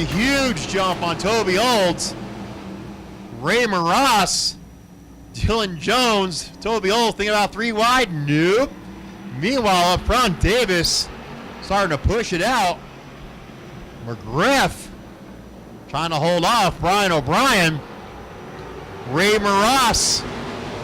a huge jump on Toby Olds. Ray Maras, Dylan Jones, Toby Olds thinking about 3 wide. Nope. Meanwhile, up front, Davis starting to push it out. McGriff trying to hold off Brian O'Brien. Ray Maras,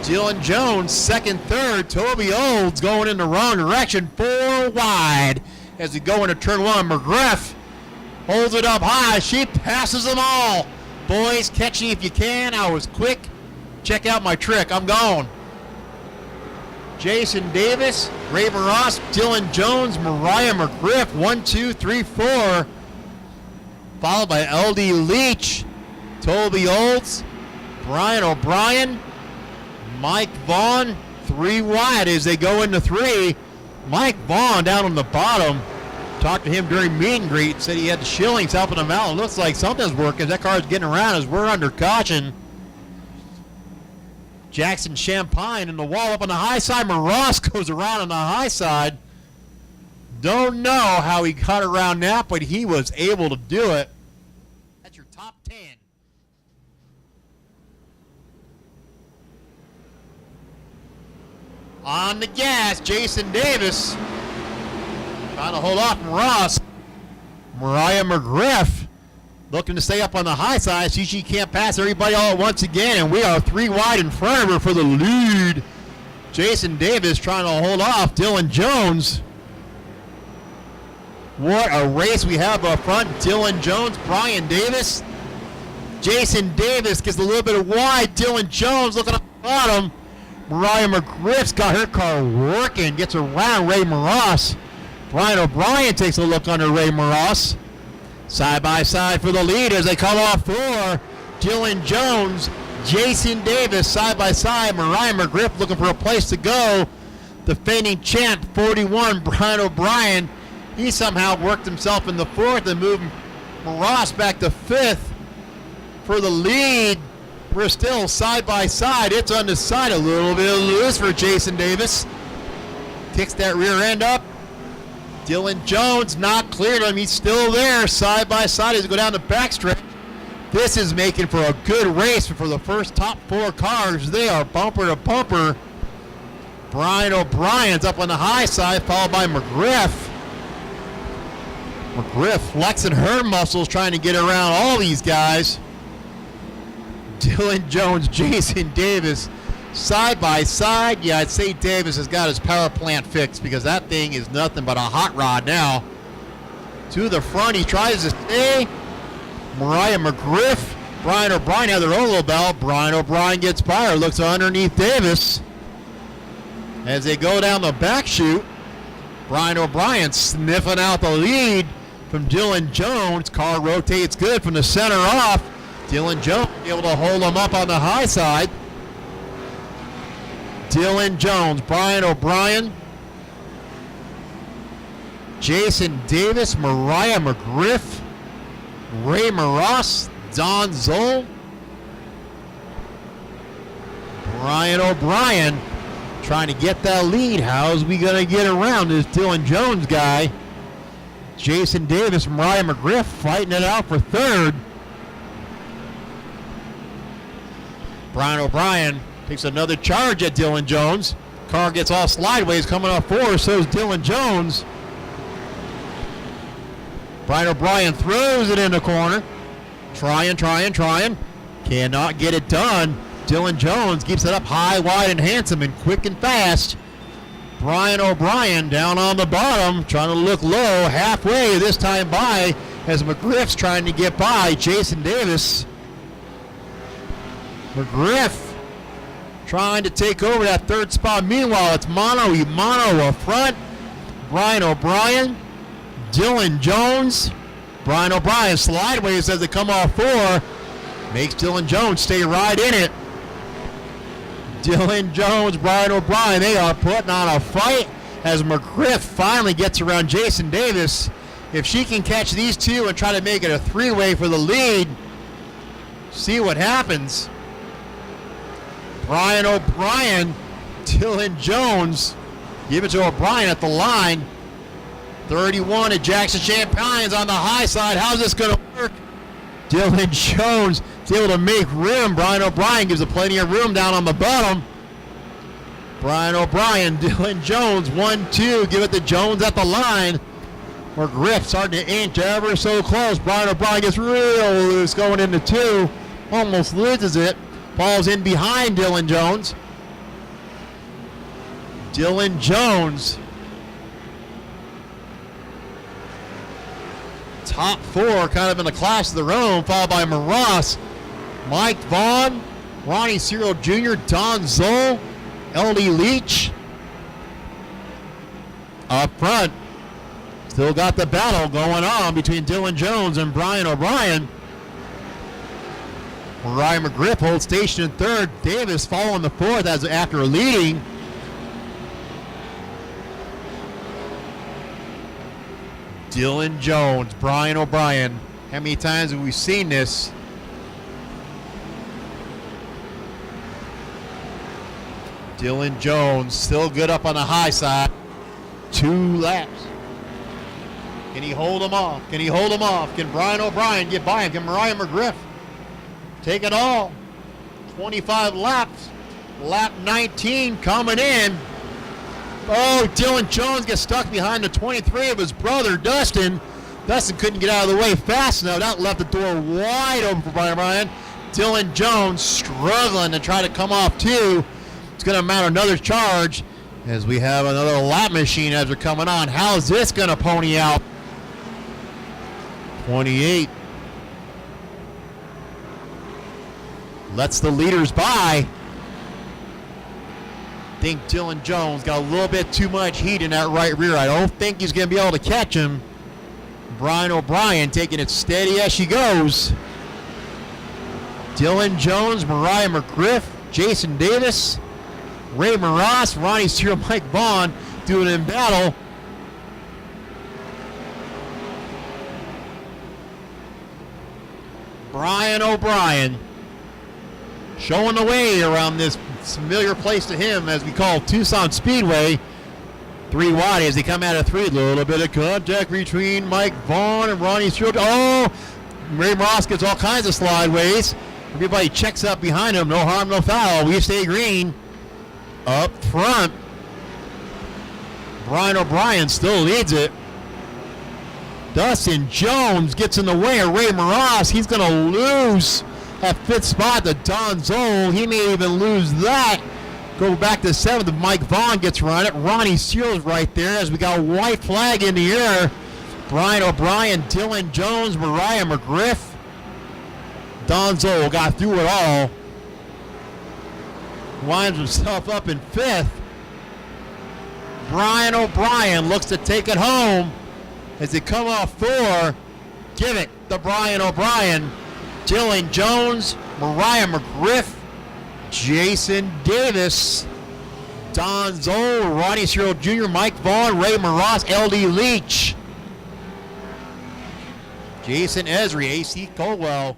Dylan Jones, second, third. Toby Olds going in the wrong direction. 4 wide as we go into turn 1. McGriff holds it up high. She passes them all. Boys, catch me if you can. I was quick. Check out my trick. I'm gone. Jason Davis, Ray Maras, Dylan Jones, Mariah McGriff. 1, 2, 3, 4. Followed by LD Leach, Toby Olds, Brian O'Brien, Mike Vaughn. 3 wide as they go into 3. Mike Vaughn down on the bottom. Talked to him during meet and greet. Said he had the shillings helping him out. It looks like something's working. That car's getting around as we're under caution. Jackson Champagne in the wall up on the high side. Maras goes around on the high side. Don't know how he got around that, but he was able to do it. That's your top 10. On the gas, Jason Davis trying to hold off Maras. Mariah McGriff looking to stay up on the high side. See, she can't pass everybody all at once again, and we are 3 wide in front of her for the lead. Jason Davis trying to hold off Dylan Jones. What a race we have up front. Dylan Jones, Brian Davis. Jason Davis gets a little bit of wide. Dylan Jones looking up the bottom. Mariah McGriff's got her car working. Gets around Ray Maras. Brian O'Brien takes a look under Ray Maras. Side by side for the lead as they come off 4. Dylan Jones, Jason Davis side by side. Mariah McGriff looking for a place to go. Defending champ 41, Brian O'Brien. He somehow worked himself in the 4th and moved Maras back to 5th for the lead. We're still side by side. It's on the side, a little bit loose for Jason Davis. Kicks that rear end up. Dylan Jones not cleared him. He's still there side by side as we go down the backstretch. This is making for a good race for the first top 4 cars. They are bumper to bumper. Brian O'Brien's up on the high side, followed by McGriff. McGriff flexing her muscles, trying to get around all these guys. Dylan Jones, Jason Davis, side by side. Yeah, I'd say Davis has got his power plant fixed because that thing is nothing but a hot rod now. To the front, he tries to stay. Mariah McGriff, Brian O'Brien have their own little battle. Brian O'Brien gets by her, looks underneath Davis. As they go down the back chute, Brian O'Brien sniffing out the lead from Dylan Jones. Car rotates good from the center off. Dylan Jones able to hold him up on the high side. Dylan Jones, Brian O'Brien, Jason Davis, Mariah McGriff, Ray Maras, Don Zoll, Brian O'Brien trying to get that lead. How's we going to get around this Dylan Jones guy? Jason Davis, Mariah McGriff fighting it out for 3rd. Brian O'Brien takes another charge at Dylan Jones. Car gets all slideways coming off 4, so is Dylan Jones. Brian O'Brien throws it in the corner. Trying. Cannot get it done. Dylan Jones keeps it up high, wide, and handsome, and quick and fast. Brian O'Brien down on the bottom, trying to look low, halfway this time by, as McGriff's trying to get by Jason Davis. McGriff trying to take over that 3rd spot. Meanwhile, it's mano a mano up front. Brian O'Brien, Dylan Jones. Brian O'Brien slideways as they come off 4. Makes Dylan Jones stay right in it. Dylan Jones, Brian O'Brien, they are putting on a fight as McGriff finally gets around Jason Davis. If she can catch these two and try to make it a 3-way for the lead, see what happens. Brian O'Brien, Dylan Jones, give it to O'Brien at the line. 31 at Jackson Champagne's on the high side. How's this going to work? Dylan Jones is able to make room. Brian O'Brien gives a plenty of room down on the bottom. Brian O'Brien, Dylan Jones, 1-2. Give it to Jones at the line. McGriff starting to inch ever so close. Brian O'Brien gets real loose going into 2. Almost loses it. Falls in behind Dylan Jones. Dylan Jones. Top 4 kind of in the class of their own, followed by Maras, Mike Vaughn, Ronnie Cyril Jr., Don Zoll, L.D. Leach. Up front, still got the battle going on between Dylan Jones and Brian O'Brien. Ryan McGriff holds station in 3rd. Davis following the 4th as after leading. Dylan Jones, Brian O'Brien. How many times have we seen this? Dylan Jones still good up on the high side. 2 laps. Can he hold him off? Can he hold him off? Can Brian O'Brien get by him? Can Mariah McGriff take it all? 25 laps. Lap 19 coming in. Oh, Dylan Jones gets stuck behind the 23 of his brother, Dustin. Dustin couldn't get out of the way fast enough. That left the door wide open for Brian O'Brien. Dylan Jones struggling to try to come off too. It's going to mount another charge as we have another lap machine as we're coming on. How's this going to pony out? 28. Lets the leaders by. I think Dylan Jones got a little bit too much heat in that right rear. I don't think he's going to be able to catch him. Brian O'Brien taking it steady as she goes. Dylan Jones, Mariah McGriff, Jason Davis, Ray Maras, Ronnie Cyril, Mike Vaughn doing it in battle. Brian O'Brien showing the way around this familiar place to him as we call Tucson Speedway. 3 wide as they come out of 3. A little bit of contact between Mike Vaughn and Ronnie Cyril. Oh, Ray Moss gets all kinds of slideways. Everybody checks up behind him. No harm, no foul. We stay green. Up front, Brian O'Brien still leads it. Dustin Jones gets in the way of Ray Maras. He's going to lose that 5th spot to Don Zoll. He may even lose that. Go back to 7th if Mike Vaughn gets run it. Ronnie Seals right there as we got a white flag in the air. Brian O'Brien, Dylan Jones, Mariah McGriff. Don Zoll got through it all. Winds himself up in 5th. Brian O'Brien looks to take it home as they come off 4. Give it to Brian O'Brien. Dylan Jones, Mariah McGriff, Jason Davis, Don Zoll, Ronnie Cyril Jr., Mike Vaughn, Ray Maras, L.D. Leach, Jason Esri, A.C. Colwell.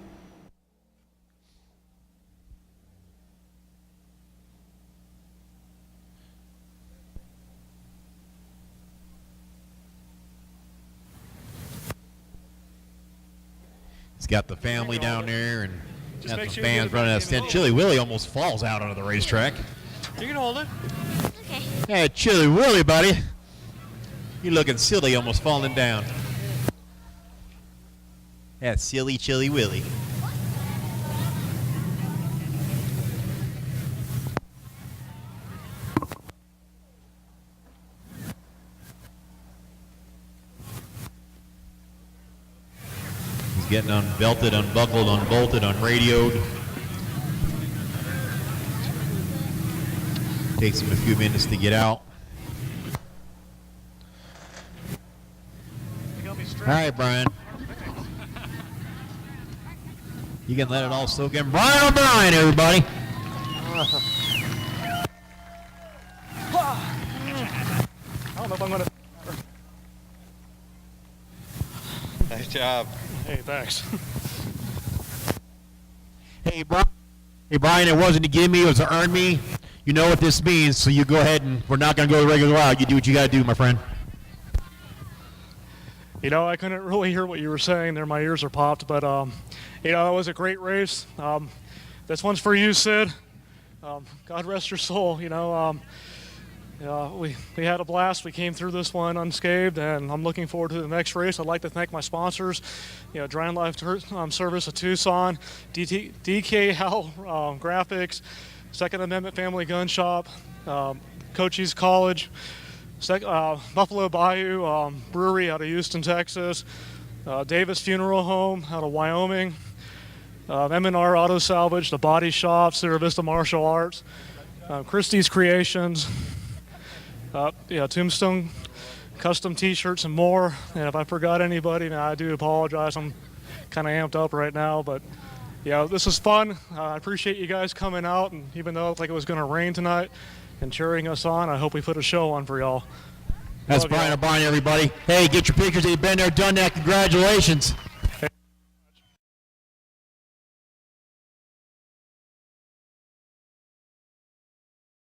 He's got the family down there and got the fans running a stint. Chili Willie almost falls out onto the racetrack. You can hold it. Okay. Hey, Chili Willie, buddy. You looking silly, almost falling down. That's silly Chili Willie. Getting unbelted, unbuckled, unbolted, unradioed. Takes him a few minutes to get out. All right, Brian. You can let it all soak in. Brian O'Brien, everybody. I don't know if I'm going to... Nice job. Hey, thanks. Hey, Brian, it wasn't to give me, it was to earn me. You know what this means, so you go ahead and we're not going to go the regular route. You do what you got to do, my friend. You know, I couldn't really hear what you were saying there. My ears are popped, but you know, that was a great race. This one's for you, Sid. God rest your soul. You know, we had a blast. We came through this one unscathed, and I'm looking forward to the next race. I'd like to thank my sponsors, you know, Dry and Life Service of Tucson, DKL Graphics, Second Amendment Family Gun Shop, Cochise College, Buffalo Bayou Brewery out of Houston, Texas, Davis Funeral Home out of Wyoming, M&R Auto Salvage, The Body Shop, Sierra Vista Martial Arts, Christie's Creations, Tombstone Custom T-shirts and more. And if I forgot anybody, I do apologize. I'm kind of amped up right now, but yeah, this was fun. I appreciate you guys coming out, and even though it looked like it was going to rain tonight, and cheering us on. I hope we put a show on for y'all. That's Brian O'Brien, everybody. Hey, get your pictures. You've been there, done that. Congratulations.